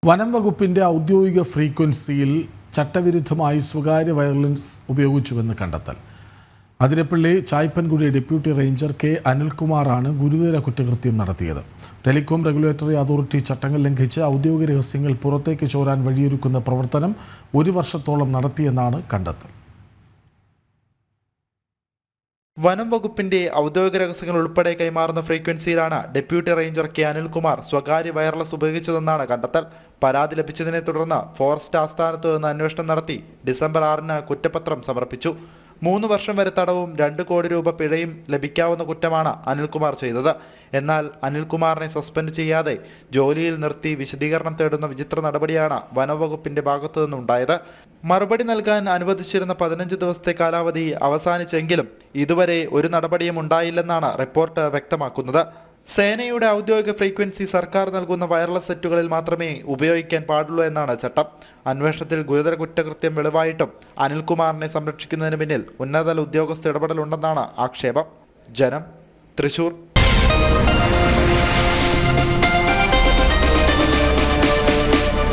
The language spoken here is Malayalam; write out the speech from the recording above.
വനം വകുപ്പിന്റെ ഔദ്യോഗിക ഫ്രീക്വൻസിയിൽ ചട്ടവിരുദ്ധമായി സ്വകാര്യ വയർലെസ് ഉപയോഗിച്ചുവെന്ന് കണ്ടെത്തൽ. അതിരപ്പള്ളി ചായ്പൻകുടി ഡെപ്യൂട്ടി റേഞ്ചർ കെ അനിൽകുമാറാണ് ഗുരുതര കുറ്റകൃത്യം നടത്തിയത്. ടെലികോം റെഗുലേറ്ററി അതോറിറ്റി ചട്ടങ്ങൾ ലംഘിച്ച് ഔദ്യോഗിക രഹസ്യങ്ങൾ പുറത്തേക്ക് ചോരാൻ വഴിയൊരുക്കുന്ന പ്രവർത്തനം 1 വർഷത്തോളം നടത്തിയെന്നാണ് കണ്ടെത്തൽ. വനം വകുപ്പിന്റെ ഔദ്യോഗിക രഹസ്യങ്ങൾ ഉൾപ്പെടെ കൈമാറുന്ന ഫ്രീക്വൻസിയിലാണ് ഡെപ്യൂട്ടി റേഞ്ചർ കെ അനിൽകുമാർ സ്വകാര്യ വയർലെസ് ഉപയോഗിച്ചതെന്നാണ് കണ്ടെത്തൽ. പരാതി ലഭിച്ചതിനെ തുടർന്ന് ഫോറസ്റ്റ് ആസ്ഥാനത്ത് നിന്ന് അന്വേഷണം നടത്തി ഡിസംബർ 6-ന് കുറ്റപത്രം സമർപ്പിച്ചു. 3 വർഷം വരെ തടവും 2 കോടി രൂപ പിഴയും ലഭിക്കാവുന്ന കുറ്റമാണ് അനിൽകുമാർ ചെയ്തത്. എന്നാൽ അനിൽകുമാറിനെ സസ്പെൻഡ് ചെയ്യാതെ ജോലിയിൽ നിർത്തി വിശദീകരണം തേടുന്ന വിചിത്ര നടപടിയാണ് വനംവകുപ്പിന്റെ ഭാഗത്തു നിന്നുണ്ടായത്. മറുപടി നൽകാൻ അനുവദിച്ചിരുന്ന 15 ദിവസത്തെ കാലാവധി അവസാനിച്ചെങ്കിലും ഇതുവരെ ഒരു നടപടിയും ഉണ്ടായില്ലെന്നാണ് റിപ്പോർട്ട് വ്യക്തമാക്കുന്നത്. സേനയുടെ ഔദ്യോഗിക ഫ്രീക്വൻസി സർക്കാർ നൽകുന്ന വയർലെസ് സെറ്റുകളിൽ മാത്രമേ ഉപയോഗിക്കാൻ പാടുള്ളൂ എന്നാണ് ചട്ടം. അന്വേഷണത്തിൽ ഗുരുതര കുറ്റകൃത്യം വെളിവായിട്ടും അനിൽകുമാറിനെ സംരക്ഷിക്കുന്നതിന് പിന്നിൽ ഉന്നതതല ഉദ്യോഗസ്ഥ ഇടപെടലുണ്ടെന്നാണ് ആക്ഷേപം. ജനം, തൃശൂർ.